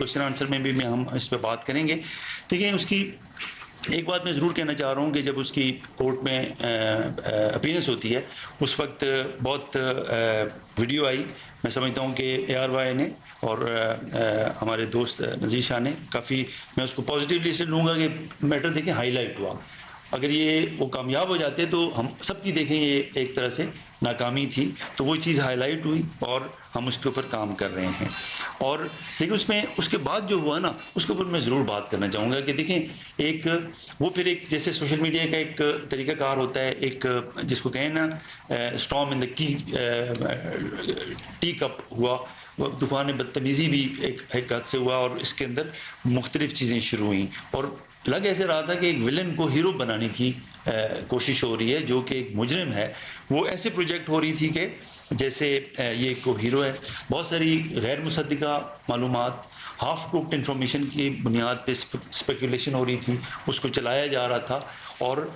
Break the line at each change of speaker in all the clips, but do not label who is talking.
Question answer में भी हम इस पर बात करेंगे। देखिए, उसकी एक बात मैं ज़रूर कहना चाह रहा हूँ कि जब उसकी कोर्ट में अपीयरेंस होती है, उस वक्त बहुत वीडियो आई। मैं समझता हूँ कि ARY ने और हमारे दोस्त नज़ीर शाह ने काफ़ी, मैं उसको पॉजिटिवली से लूँगा कि मैटर देखिए हाईलाइट हुआ। अगर ये वो कामयाब हो जाते तो हम सबकी देखें ये एक तरह से नाकामी थी, तो वो चीज़ हाईलाइट हुई और हम उसके ऊपर काम कर रहे हैं। और देखिए, उसमें उसके बाद जो हुआ ना, उसके ऊपर मैं ज़रूर बात करना चाहूँगा कि देखें, एक वो फिर एक जैसे सोशल मीडिया का एक तरीक़ाकार होता है, एक जिसको कहें ना storm in the tea cup हुआ, तूफ़ान बदतमीज़ी भी एक हद से हुआ और इसके अंदर मुख्तलिफ़ चीज़ें शुरू हुई और लग ऐसे रहा था कि एक विलन को हीरो बनाने की कोशिश हो रही है, जो कि एक मुजरिम है। वो ऐसे प्रोजेक्ट हो रही थी कि जैसे ये को हीरो है। बहुत सारी गैर मुसद्दिका मालूमात, हाफ कुक्ड इंफॉर्मेशन की बुनियाद पे स्पेकुलेशन हो रही थी, उसको चलाया जा रहा था और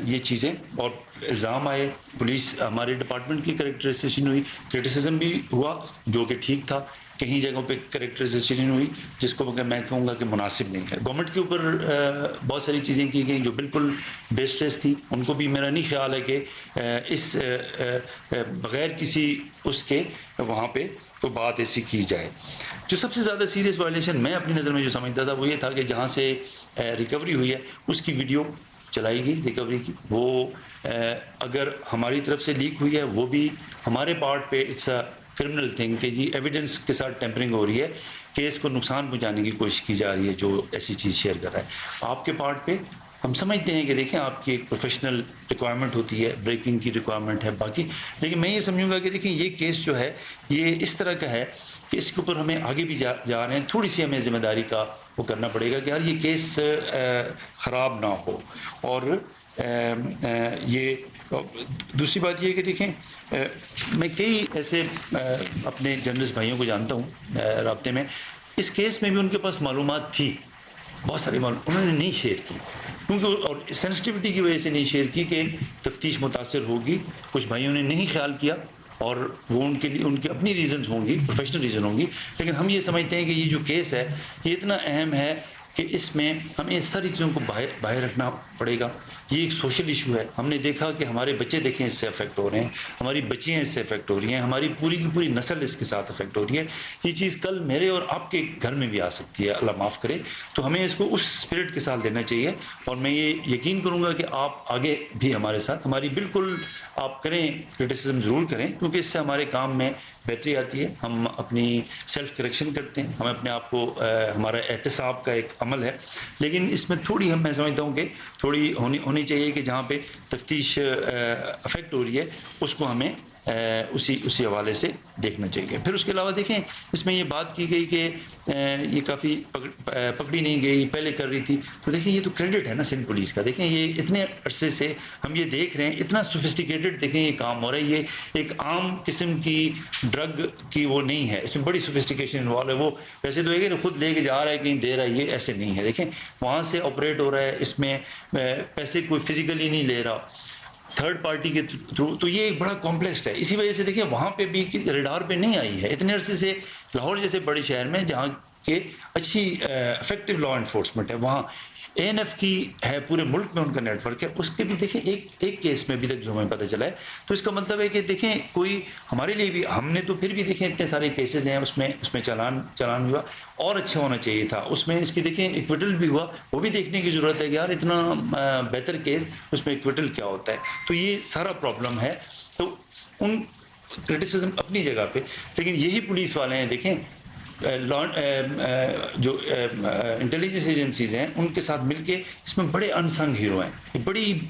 ये चीज़ें और इल्ज़ाम आए। पुलिस हमारे डिपार्टमेंट की कैरेक्टराइजेशन हुई, क्रिटिसिज्म भी हुआ जो कि ठीक था, कहीं जगहों पे कैरेक्टराइजेशन हुई जिसको मैं कहूँगा कि मुनासिब नहीं है। गवर्नमेंट के ऊपर बहुत सारी चीज़ें की गई जो बिल्कुल बेसलेस थी, उनको भी मेरा नहीं ख्याल है कि इस बग़ैर किसी उसके वहाँ पे तो बात ऐसी की जाए। जो सबसे ज़्यादा सीरियस वायलेशन मैं अपनी नज़र में जो समझता था वो ये था कि जहाँ से रिकवरी हुई है उसकी वीडियो चलाई गई रिकवरी की, वो अगर हमारी तरफ से लीक हुई है वो भी हमारे पार्ट पे इट्स अ क्रिमिनल थिंग कि जी एविडेंस के साथ टेम्परिंग हो रही है, केस को नुकसान पहुंचाने की कोशिश की जा रही है जो ऐसी चीज़ शेयर कर रहा है। आपके पार्ट पे हम समझते हैं कि देखें आपकी एक प्रोफेशनल रिक्वायरमेंट होती है, ब्रेकिंग की रिक्वायरमेंट है बाकी, लेकिन मैं ये समझूंगा कि देखिए ये केस जो है ये इस तरह का है कि इसके ऊपर हमें आगे भी जा रहे हैं, थोड़ी सी हमें जिम्मेदारी का वो करना पड़ेगा कि यार ये केस ख़राब ना हो। और ये दूसरी बात ये है कि देखें मैं कई ऐसे अपने जर्नलिस्ट भाइयों को जानता हूँ राब्ते में, इस केस में भी उनके पास मालूमात थी, बहुत सारी मालूम उन्होंने नहीं शेयर की क्योंकि और सेंसिटिविटी की वजह से नहीं शेयर की कि तफ्तीश मुतासर होगी। कुछ भाइयों ने नहीं ख्याल किया और वो उनके लिए उनकी अपनी रीज़न्स होंगी, प्रोफेशनल रीज़न होंगी, लेकिन हम ये समझते हैं कि ये जो केस है ये इतना अहम है कि इसमें हमें सारी चीज़ों को बाहर रखना पड़ेगा। ये एक सोशल इशू है। हमने देखा कि हमारे बच्चे देखें इससे अफेक्ट हो रहे हैं, हमारी बच्चियाँ इससे अफेक्ट हो रही हैं, हमारी पूरी की पूरी नस्ल इसके साथ अफेक्ट हो रही है। ये चीज़ कल मेरे और आपके घर में भी आ सकती है, अल्लाह माफ़ करे। तो हमें इसको उस स्पिरिट के साथ लेना चाहिए और मैं ये यकीन करूँगा कि आप आगे भी हमारे साथ हमारी बिल्कुल आप करें, क्रिटिसिज्म ज़रूर करें क्योंकि इससे हमारे काम में बेहतरी आती है। हम अपनी सेल्फ करेक्शन करते हैं, हम अपने आप को हमारा एहतसाब का एक अमल है, लेकिन इसमें थोड़ी मैं समझता हूँ कि थोड़ी होनी चाहिए कि जहाँ पे तफ्तीश अफेक्ट हो रही है उसको हमें उसी हवाले से देखना चाहिए। फिर उसके अलावा देखें इसमें ये बात की गई कि ये काफ़ी पकड़ी नहीं गई, पहले कर रही थी, तो देखिए ये तो क्रेडिट है ना सिंध पुलिस का। देखें ये इतने अरसे से हम ये देख रहे हैं, इतना सोफिस्टिकेटेड देखें ये काम हो रहा है, ये एक आम किस्म की ड्रग की वो नहीं है, इसमें बड़ी सोफिस्टिकेशन इन्वॉल्व है। वो वैसे तो है कि खुद लेके जा रहा है कहीं दे रहा है, ये ऐसे नहीं है। देखें वहाँ से ऑपरेट हो रहा है, इसमें पैसे कोई फिजिकली नहीं ले रहा, थर्ड पार्टी के थ्रू, तो ये एक बड़ा कॉम्प्लेक्स है। इसी वजह से देखिए वहाँ पे भी रडार पे नहीं आई है इतने अरसे से। लाहौर जैसे बड़े शहर में जहाँ के अच्छी इफेक्टिव लॉ एनफोर्समेंट है, वहाँ ANF की है, पूरे मुल्क में उनका नेटवर्क है, उसके भी देखें एक केस में अभी तक जो हमें पता चला है। तो इसका मतलब है कि देखें कोई हमारे लिए भी, हमने तो फिर भी देखें इतने सारे केसेस हैं, उसमें चालान हुआ और अच्छा होना चाहिए था, उसमें इसकी देखें इक्विटल भी हुआ, वो भी देखने की ज़रूरत है कि यार इतना बेहतर केस उसमें इक्विटल क्या होता है। तो ये सारा प्रॉब्लम है। तो उन क्रिटिसिज्म अपनी जगह पे, लेकिन यही पुलिस वाले हैं देखें जो इंटेलिजेंस एजेंसीज हैं उनके साथ मिलके इसमें बड़े अनसंग हीरो हैं। बड़ी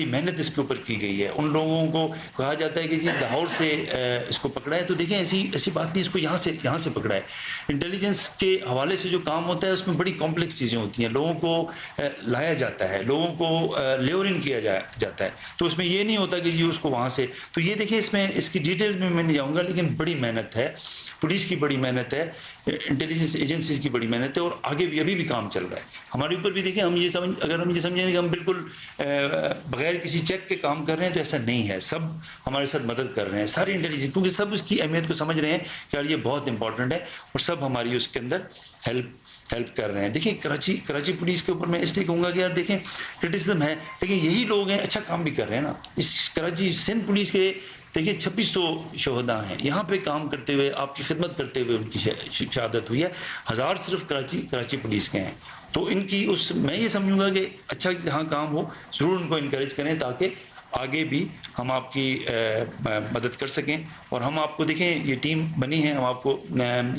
मेहनत इसके ऊपर की गई है। उन लोगों को कहा जाता है कि जी लाहौर से इसको पकड़ा है, तो देखें ऐसी बात नहीं, इसको यहाँ से पकड़ा है। इंटेलिजेंस के हवाले से जो काम होता है उसमें बड़ी कॉम्प्लेक्स चीज़ें होती हैं, लोगों को लाया जाता है, लोगों को लेवर इन किया जाता है, तो उसमें ये नहीं होता कि जी उसको वहाँ से। तो ये देखिए इसमें इसकी डिटेल में मैं नहीं जाऊँगा, लेकिन बड़ी मेहनत है। पुलिस की बड़ी मेहनत है, इंटेलिजेंस एजेंसीज की बड़ी मेहनत है, और आगे भी अभी भी काम चल रहा है हमारे ऊपर भी। देखिए हम ये अगर हम ये समझें कि हम बिल्कुल बगैर किसी चेक के काम कर रहे हैं, तो ऐसा नहीं है। सब हमारे साथ मदद कर रहे हैं, सारी इंटेलिजेंस, क्योंकि सब उसकी अहमियत को समझ रहे हैं कि यार ये बहुत इंपॉर्टेंट है, और सब हमारी उसके अंदर हेल्प कर रहे हैं। देखिए कराची पुलिस के ऊपर मैं इसलिए कहूँगा कि यार देखें क्रिटिसिज्म है, लेकिन यही लोग हैं अच्छा काम भी कर रहे हैं ना। इस कराची सिंध पुलिस के देखिए 2600 शहदा हैं, यहाँ पे काम करते हुए, आपकी खिदमत करते हुए उनकी शहादत हुई है। 1000 सिर्फ कराची पुलिस के हैं। तो इनकी मैं ये समझूंगा कि अच्छा जहाँ काम हो ज़रूर उनको इनकरेज करें, ताकि आगे भी हम आपकी मदद कर सकें। और हम आपको देखें ये टीम बनी है, हम आपको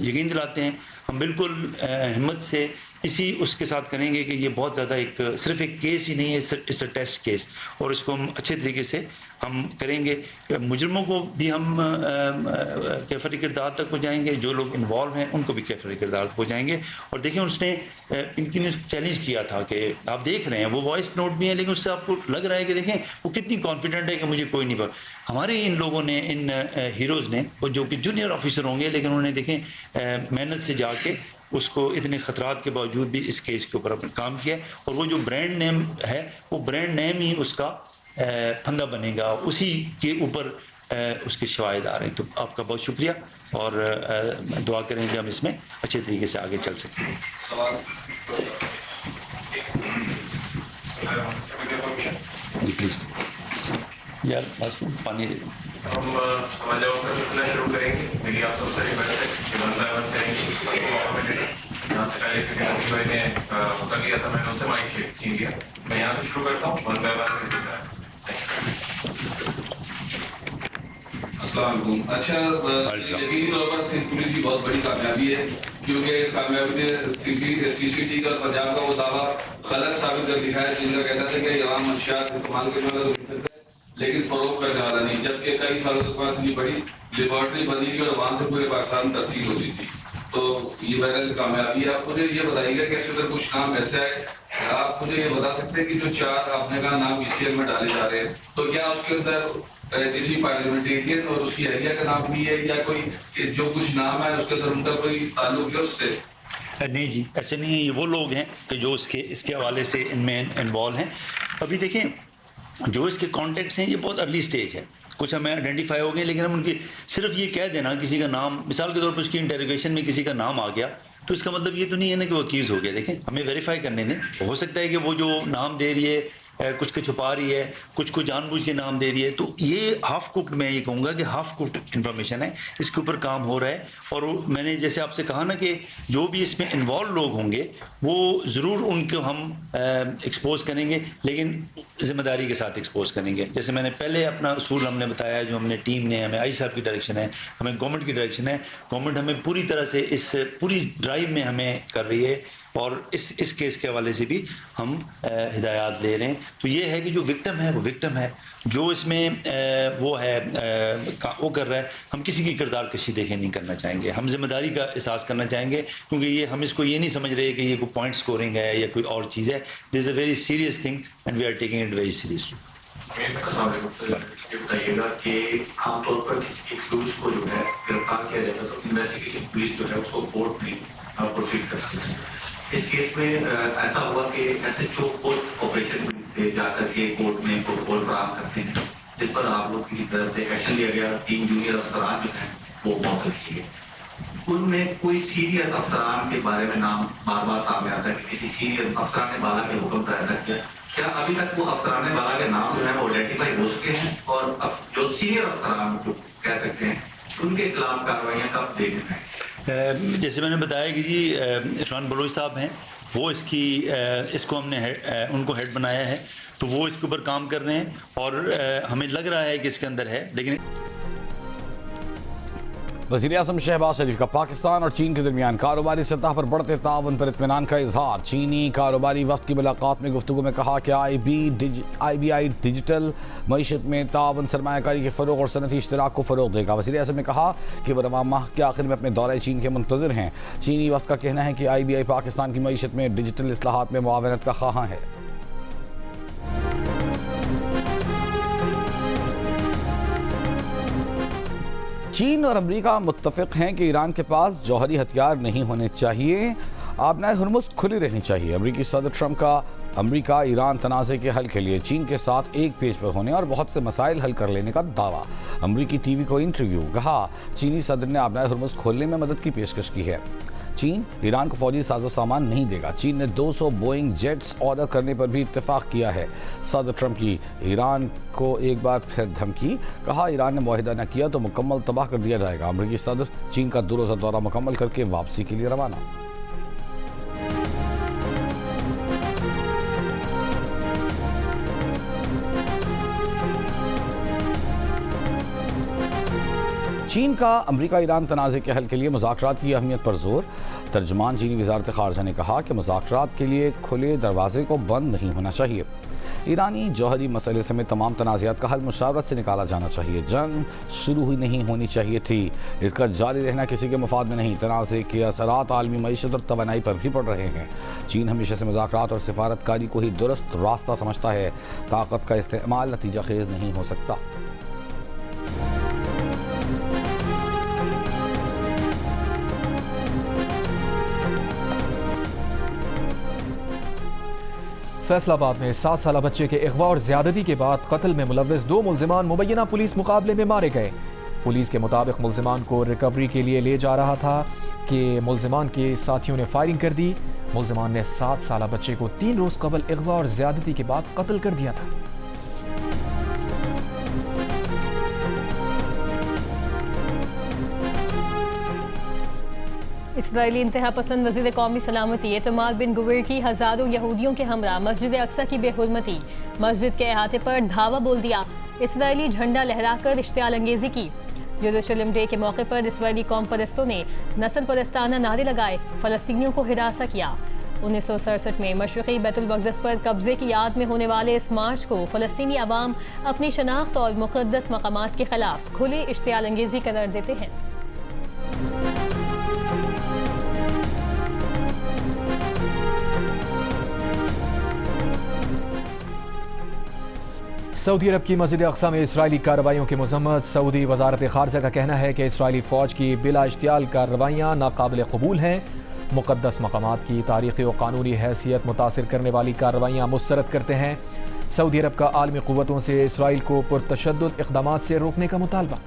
यकीन दिलाते हैं, हम बिल्कुल हिम्मत से इसी उसके साथ करेंगे कि ये बहुत ज़्यादा सिर्फ एक केस ही नहीं है, इट्स अ टेस्ट केस, और इसको हम अच्छे तरीके से हम करेंगे। मुजरमों को भी हम कैफरी किरदार तक पहुँचाएँगे, जो लोग इन्वॉल्व हैं उनको भी कैफरी किरदार तक पहुँचाएँगे। और देखें उसने इनकी ने चैलेंज किया था कि आप देख रहे हैं वो वॉइस नोट भी है, लेकिन उससे आपको लग रहा है कि देखें वो कितनी कॉन्फिडेंट है कि मुझे कोई नहीं पता। हमारे इन लोगों ने, इन हीरोज़ ने, वो जो कि जूनियर ऑफिसर होंगे, लेकिन उन्होंने देखें मेहनत से जाके उसको इतने ख़तरात के बावजूद भी इस केस के ऊपर अपना काम किया। और वो जो ब्रांड नेम है, वो ब्रांड नेम ही उसका फंदा बनेगा, उसी के ऊपर उसके शवाहिद आ रहे हैं। तो आपका बहुत शुक्रिया, और दुआ करें कि हम इसमें अच्छे तरीके से आगे चल सकें। जी प्लीज़ यार बस पानी दे दें।
हम हमारे जवाब शुरू करेंगे। मेरी आप सबसे रिक्वेस्ट है कि वन बाय वन करेंगे। यहाँ से पहले मैंने मौका लिया था, मैंने उनसे माइक छीन लिया। मैं यहाँ से शुरू करता हूँ, वन बाय वन।
अच्छा, यकीनी तौर पर सिंध पुलिस की बहुत बड़ी कामयाबी है, क्योंकि इस कामयाबी ने सीसीटी का पंजाब का वो दावा गलत साबित कर दिखाया, जिनका कहना था कि यहाँ मंशियात इस्तेमाल करने वाला तो मिल सकता है, लेकिन फरोख करने वाला नहीं। जबकि कई सालों तक बाद इतनी बड़ी लेबोरेटरी बनी थी और वहां से पूरे पाकिस्तान में तरसील होती थी। तो ये बहरहाल कामयाबी है। आप मुझे ये बताइएगा कि इसके अंदर कुछ नाम ऐसा है, आप मुझे ये बता सकते हैं कि जो 4 आपने कहा नाम ईसीएल में डाले जा रहे हैं, तो क्या उसके अंदर किसी पार्लियामेंटेरियन और उसकी एरिया का नाम भी है, या कोई जो कुछ नाम है उसके अंदर उनका कोई ताल्लुक है उससे?
नहीं जी, ऐसे नहीं है। ये वो लोग हैं कि जो इसके हवाले से इनमें इन्वॉल्व हैं। अभी देखें जो इसके कॉन्टेक्ट्स हैं, ये बहुत अर्ली स्टेज है। कुछ हमें आइडेंटिफाई हो गए, लेकिन हम उनकी सिर्फ ये कह देना किसी का नाम, मिसाल के तौर पर उसकी इंटेरोगेशन में किसी का नाम आ गया, तो इसका मतलब ये तो नहीं है ना कि वो अक्यूज़ हो गया। देखें हमें वेरीफाई करने दें। हो सकता है कि वो जो नाम दे रही है कुछ के छुपा रही है, कुछ को जानबूझ के नाम दे रही है, तो ये हाफ कुक्ड, मैं ये कहूँगा कि हाफ कुक्ड इन्फॉर्मेशन है। इसके ऊपर काम हो रहा है, और मैंने जैसे आपसे कहा ना कि जो भी इसमें इन्वॉल्व लोग होंगे वो ज़रूर उनको हम एक्सपोज करेंगे, लेकिन ज़िम्मेदारी के साथ एक्सपोज करेंगे। जैसे मैंने पहले अपना उसूल हमने बताया, जो हमने टीम ने, हमें आई साहब की डायरेक्शन है, हमें गवर्नमेंट की डायरेक्शन है, गवर्नमेंट हमें पूरी तरह से इस पूरी ड्राइव में हमें कर रही है, और इस केस के हवाले से भी हम हिदायत दे रहे हैं। तो ये है कि जो विक्टिम है वो विक्टिम है, जो इसमें वो है वो कर रहा है, हम किसी की किरदार कशी देखे नहीं करना चाहेंगे, हम जिम्मेदारी का एहसास करना चाहेंगे, क्योंकि ये हम इसको ये नहीं समझ रहे कि ये कोई पॉइंट स्कोरिंग है या कोई और चीज़ है। This is a very serious thing and we are taking it very seriously.
बताइएगा कि आमतौर पर किसी एक्यूज को जो है गिरफ्तार किया जाता है तो इन्वेस्टिगेशन पुलिस जो है उसको कोर्ट में प्रोसीड करती है। इस केस में ऐसा हुआ कि एसएचओ कोर्ट ऑपरेशन से जाकर के कोर्ट में प्रोटोकॉल फराहम करते हैं, जिस पर आप लोग की तरफ से एक्शन लिया गया। 3 जूनियर अफसरान जो हैं वो मौत किए गए। उनमें कोई सीनियर अफसरान के बारे में नाम बार बार सामने आता है कि किसी सीनियर अफसरान बाला के हुक्म पर ऐसा किया। क्या अभी तक वो अफसरान बाला के नाम जो है वो आइडेंटिफाई हो चुके हैं, और जो सीनियर अफसरान जो कह सकते हैं उनके खिलाफ कार्रवाइयाँ कब देखने में?
जैसे मैंने बताया कि जी इरफान बलोच साहब हैं, वो इसको हमने उनको हेड बनाया है, तो वो इसके ऊपर काम कर रहे हैं, और हमें लग रहा है कि इसके अंदर है। लेकिन
वज़ीर-ए-आज़म शहबाज शरीफ का पाकिस्तान और चीन के दरमियान कारोबारी सतह पर बढ़ते ताउन पर इत्मीनान का इजहार। चीनी कारोबारी वक्त की मुलाकात में गुफ्तगू में कहा कि IBI डिजिटल मईशत में ताउन सरमायाकारी के फ़रोग़ और सनती इश्तराक को फ़रोग़ देगा। वज़ीर-ए-आज़म ने कहा कि वह रवां माह के आखिर में अपने दौरे चीन के मुंतज़िर हैं। चीनी वक्त का कहना है कि IBI पाकिस्तान की मईशत में डिजिटल इस्लाहात में मुआवनत का ख़्वाह है। चीन और अमेरिका मुत्तफिक हैं कि ईरान के पास जौहरी हथियार नहीं होने चाहिए, आबनाए हुर्मुज़ खुली रहनी चाहिए। अमेरिकी सदर ट्रंप का अमेरिका ईरान तनाज़े के हल के लिए चीन के साथ एक पेज पर होने और बहुत से मसाइल हल कर लेने का दावा। अमेरिकी टीवी को इंटरव्यू, कहा चीनी सदर ने आबनाए हुर्मुज़ खोलने में मदद की पेशकश की है। चीन ईरान को फौजी साजो सामान नहीं देगा। चीन ने 200 बोइंग जेट्स ऑर्डर करने पर भी इत्तेफाक किया है। सदर ट्रंप की ईरान को एक बार फिर धमकी, कहा ईरान ने मुआहिदा न किया तो मुकम्मल तबाह कर दिया जाएगा। अमेरिकी सदर चीन का 2 रोज़ा दौरा मुकम्मल करके वापसी के लिए रवाना। चीन का अमेरिका ईरान तनाज़े के हल के लिए मुज़ाकरात की अहमियत पर जोर। तर्जुमान चीनी वज़ारत ख़ारजा ने कहा कि मुज़ाकरात के लिए खुले दरवाजे को बंद नहीं होना चाहिए। ईरानी जौहरी मसले समेत तमाम तनाज़ात का हल मुशावरत से निकाला जाना चाहिए। जंग शुरू ही नहीं होनी चाहिए थी, इसका जारी रहना किसी के मफाद में नहीं। तनाज़े के असरात आलमी मईशत और तवानाई पर भी पड़ रहे हैं। चीन हमेशा से मुज़ाकरात और सिफारतकारी को ही दुरुस्त रास्ता समझता है। ताकत का इस्तेमाल नतीजा खेज नहीं हो सकता।
फैसलाबाद में 7 साला बच्चे के अगवा और ज्यादती के बाद कत्ल में मुलव्वस 2 मुल्जिमान मुबैना पुलिस मुकाबले में मारे गए। पुलिस के मुताबिक मुल्जिमान को रिकवरी के लिए ले जा रहा था कि मुल्जिमान के साथियों ने फायरिंग कर दी। मुल्जिमान ने 7 साला बच्चे को 3 रोज़ कबल अगवा और ज्यादती के बाद कत्ल कर दिया था।
इसराइली इंतहा पसंद वज़ीर कौमी सलामती एतमाद बिन गुवेर की हज़ारों यहूदियों के हमरा मस्जिद अक्सा की बेहुरमती, मस्जिद के अहाते पर धावा बोल दिया, इसराइली झंडा लहराकर इश्तियाल अंगेजी की। यरूशलेम डे के मौके पर इसराइली कौम परस्तों ने नस्ल परस्ताना नारे लगाए, फ़लस्तीनियों को हिरासा किया। 1967 में मशरिक़ी बैतुल मक़दस पर कब्ज़े की याद में होने वाले इस मार्च को फ़लस्तीनी अवाम अपनी शनाख्त और मुक़द्दस मक़ामात के ख़िलाफ़ खुली इश्तियाल अंगेजी करार देते हैं।
सऊदी अरब की मस्जिद अक्सा में इसराइली कार्रवाइयों की मज़म्मत। सऊदी वज़ारत ख़ारजा का कहना है कि इसराइली फ़ौज की बिला इश्तियाल कार्रवाइयाँ नाकाबिल कबूल हैं। मुक़द्दस मक़ामात की तारीख़ी और क़ानूनी हैसियत मुतासिर करने वाली कार्रवाइयाँ मुस्तरद करते हैं। सऊदी अरब का आलमी क़ुव्वतों से इसराइल को पुरतशद्दुद इक़दामात से रोकने का मुतालबा।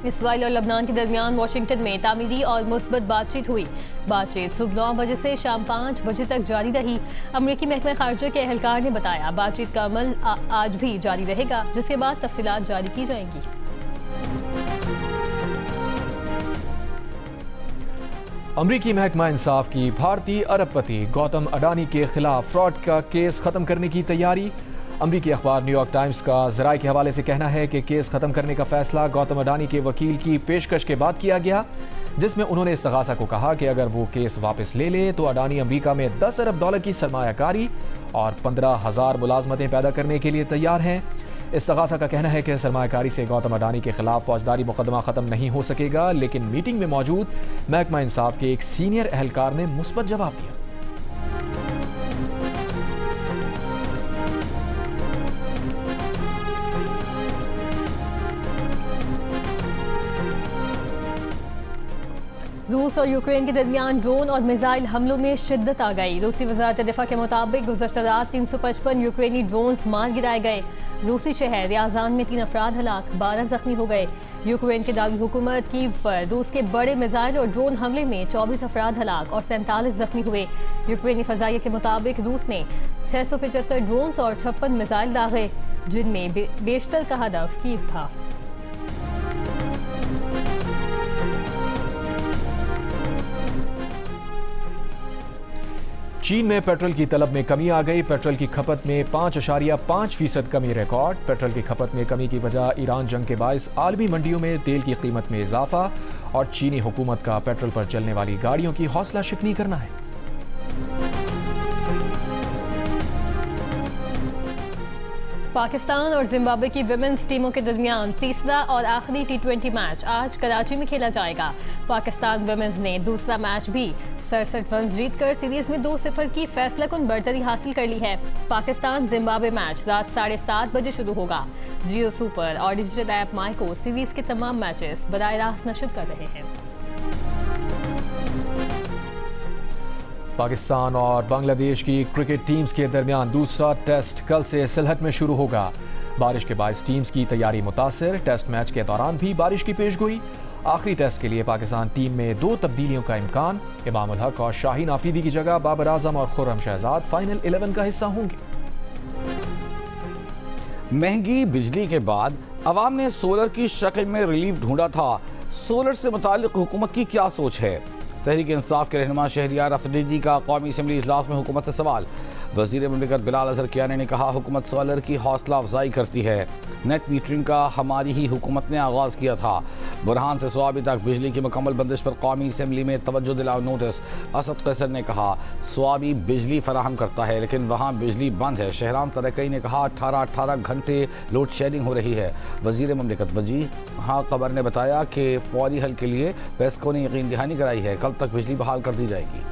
इसराइल और लबनान के दरमियान वाशिंगटन में तामीरी और मुस्बत बातचीत हुई। बातचीत सुबह 9 बजे से शाम 5 बजे तक जारी रही। अमरीकी महकमा खारजा के अहलकार ने बताया बातचीत का अमल आज भी जारी रहेगा, जिसके बाद तफसीलात जारी की जाएंगी।
अमरीकी महकमा इंसाफ की भारतीय अरबपति गौतम अडानी के खिलाफ फ्रॉड का केस खत्म करने की तैयारी। अमरीकी अखबार न्यूयॉर्क टाइम्स का ज़राए के हवाले से कहना है कि केस खत्म करने का फैसला गौतम अडानी के वकील की पेशकश के बाद किया गया, जिसमें उन्होंने इस्तगासा को कहा कि अगर वो केस वापस ले ले तो अडानी अमरीका में $10 अरब की सरमायाकारी और 15,000 मुलाजमतें पैदा करने के लिए तैयार हैं। इस्तगासा का कहना है कि सरमायाकारी से गौतम अडानी के खिलाफ फौजदारी मुकदमा ख़त्म नहीं हो सकेगा, लेकिन मीटिंग में मौजूद महकमा इंसाफ के एक सीनियर एहलकार ने मुस्बत जवाब दिया।
रूस और यूक्रेन के दरमियान ड्रोन और मिसाइल हमलों में शिद्दत आ गई। रूसी वज़ारत दिफा के मुताबिक गुज़श्ता रात 355 यूक्रेनी ड्रोन्स मार गिराए गए। रूसी शहर रियाजान में 3 अफराद हलाक, 12 जख्मी हो गए। यूक्रेन के दारुल हुकूमत कीव पर रूस के बड़े मिसाइल और ड्रोन हमले में 24 अफराद हलाक और 47 जख्मी हुए। यूक्रेनी फ़ज़ाइया के मुताबिक रूस ने 675 ड्रोन्स और 56 मिसाइल दागे, जिनमें बेशतर का हदफ कीव था।
चीन में पेट्रोल की तलब में कमी आ गई। पेट्रोल की खपत में 5.5% कमी रिकॉर्ड। पेट्रोल की खपत में कमी की वजह ईरान जंग के बायस आलमी मंडियों में तेल की कीमत में इजाफा और चीनी हुकूमत का पेट्रोल पर चलने वाली गाड़ियों की हौसला शिकनी करना है।
पाकिस्तान और जिम्बाब्वे की विमेंस टीमों के दरमियान तीसरा और आखिरी T20 मैच आज कराची में खेला जाएगा। पाकिस्तान विमेंस ने दूसरा मैच भी 67 रन जीतकर सीरीज में 2-0 की फैसलाकुन बढ़तरी हासिल कर ली है। पाकिस्तान जिम्बाब्वे मैच रात 7:30 बजे शुरू होगा। जियो सुपर और डिजिटल ऐप माई को सीरीज के तमाम मैचेस बराह रास्त नशर कर रहे हैं।
पाकिस्तान और बांग्लादेश की क्रिकेट टीम्स के दरमियान दूसरा टेस्ट कल से सिलहट में शुरू होगा। बारिश के बायस टीम्स की तैयारी मुतासिर। टेस्ट मैच के दौरान भी बारिश की पेशगोई। आखिरी टेस्ट के लिए पाकिस्तान टीम में 2 तब्दीलियों का इम्कान। इमाम उल हक और शाहीन आफरीदी की जगह बाबर आजम और खुर्रम शहजाद फाइनल 11 का हिस्सा होंगे।
महंगी बिजली के बाद अवाम ने सोलर की शक्ल में रिलीफ ढूंढा था। सोलर से मुताल्लिक हुकूमत की क्या सोच है? तहरीक इंसाफ के रहनुमा शहरियार अफरीदी का कौमी असम्बली इजलास में हुकूमत से सवाल। वज़ीर मुमलिकत बिलाल अज़हर कियानी ने कहा, हुकूमत सोलर की हौसला अफजाई करती है। नेट मीटरिंग का हमारी ही हुकूमत ने आगाज़ किया था। बुरहान से स्वाबी तक बिजली की मुकम्मल बंदिश पर कौमी असम्बली में तवज्जो दिलाओ नोटिस। असद कैसर ने कहा, स्वाबी बिजली फराहम करता है लेकिन वहाँ बिजली बंद है। शहरान तरक्की ने कहा, 18 घंटे लोड शेडिंग हो रही है। वज़ीर मुमलिकत वजीह कबर ने बताया कि फौरी हल के लिए पेस्को ने यकीन दहानी कराई है। कल तक बिजली बहाल कर दी जाएगी।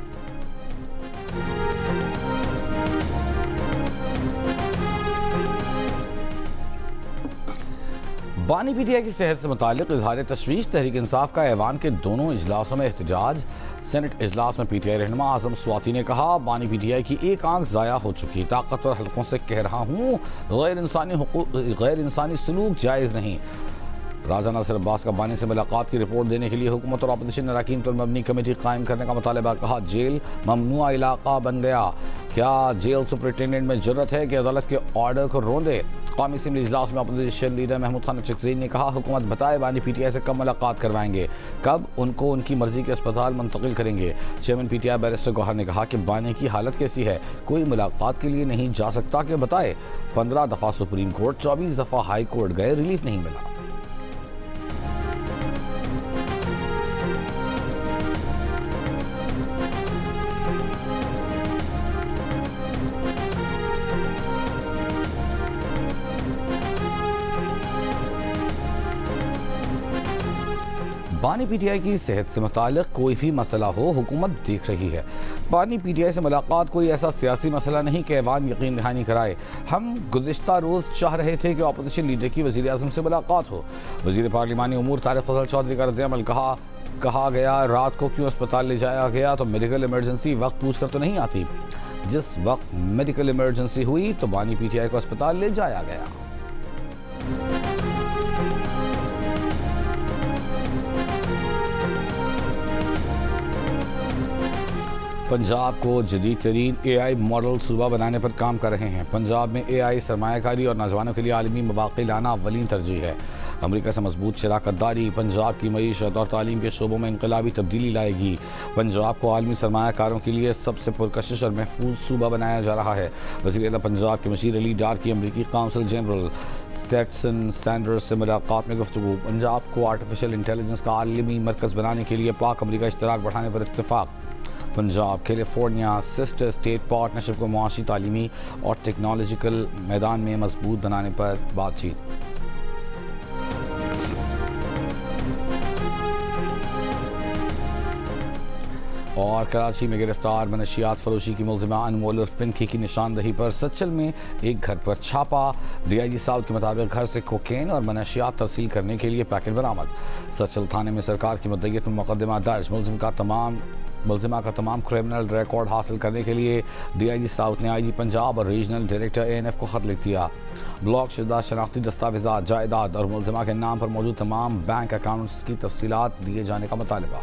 बानी पीटीआई की सेहत से मुतालिक इजहार तशवीश। तहरीक इंसाफ का ऐवान के दोनों इजलासों में एहतजाज। सेनेट इजलास में पीटीआई रहनुमा आजम स्वाति ने कहा, बानी पीटीआई की एक आंख ज़ाया हो चुकी। ताकतवर हलकों से कह रहा हूँ, गैर इंसानी सलूक जायज़ नहीं। राजा नासिर अब्बास का बानी से मुलाकात की रिपोर्ट देने के लिए हुकूमत और अपोजिशन अरकान पर मबनी कमेटी कायम करने का मुतालबा। कहा, जेल ममनुआ इलाका बन गया। क्या जेल सुपरिटेंडेंट में जरूरत है कि अदालत के ऑर्डर को रोंदे? कौमी असम्बली इजलास में अपोजिशन लीडर महमूद खान चकज़ई ने कहा, हुकूमत बताए बानी पीटीआई से कब मुलाकात करवाएंगे, कब उनको उनकी मर्जी के अस्पताल मुंतकिल करेंगे। चेयरमैन पीटीआई बैरिस्टर गौहर ने कहा कि बानी की हालत कैसी है, कोई मुलाकात के लिए नहीं जा सकता कि बताए। 15 दफ़ा सुप्रीम कोर्ट, 24 दफ़ा हाई कोर्ट गए, रिलीफ नहीं मिला। बानी पीटीआई की सेहत से मुताल्लिक कोई भी मसला हो, हुकूमत देख रही है। बानी पीटीआई से मुलाकात कोई ऐसा सियासी मसला नहीं कि ऐवान यकीन दहानी कराए। हम गुज़िश्ता रोज़ चाह रहे थे कि अपोजिशन लीडर की वज़ीर आज़म से मुलाकात हो। वज़ीर पार्लिमानी उमूर तारिक फजल चौधरी का रद्द-ए-अमल। कहा गया, रात को क्यों अस्पताल ले जाया गया तो मेडिकल इमरजेंसी वक्त पूछ कर तो नहीं आती। जिस वक्त मेडिकल इमरजेंसी हुई तो बानी पीटीआई को अस्पताल ले जाया गया। पंजाब को जदीद तरीन AI मॉडल सूबा बनाने पर काम कर रहे हैं। पंजाब में AI सरमायाकारी और नौजवानों के लिए आलमी मौक़े लाना अव्वलीन तरजीह है। अमरीका से मजबूत शराकतदारी पंजाब की मईशत और तालीम के शोबों में इनकलाबी तब्दीली लाएगी। पंजाब को आलमी सरमायाकारों के लिए सबसे पुरकशिश और महफूज सूबा बनाया जा रहा है। वज़ीर आला पंजाब के मशीर अली डार की अमरीकी काउंसिल जनरल स्टेटसन सैंडर्स से मुलाकात में गुफ्तगू। पंजाब को आर्टिफिशियल इंटेलिजेंस का आलमी मरकज़ बनाने के लिए पाक अमरीका इश्तराक बढ़ाने पर इत्तेफाक। Punjab California sister state partnership को मुआशी, तालीमी और टेक्नोलॉजिकल मैदान में मजबूत बनाने पर बातचीत। और कराची में गिरफ्तार मनशियात फरोशी की मुलजिमा अनमोल उर्फ पिंकी की निशानदही पर सच्चल में एक घर पर छापा। DIG साउथ के मुताबिक घर से कोकेन और मनशियात तरसील करने के लिए पैकेट बरामद। सच्चल थाने में सरकार की मुद्दत में मुकदमा दर्ज। मुलजिमा का तमाम क्रिमिनल रिकॉर्ड हासिल करने के लिए DIG साउथ ने IG पंजाब और रीजनल डायरेक्टर ANF को खत लिख दिया। ब्लॉक शुदा शनाख्ती दस्तावेज़ात, जायदाद और मुलजिमा के नाम पर मौजूद तमाम बैंक अकाउंट्स की तफसीलात दिए जाने का मुतालबा।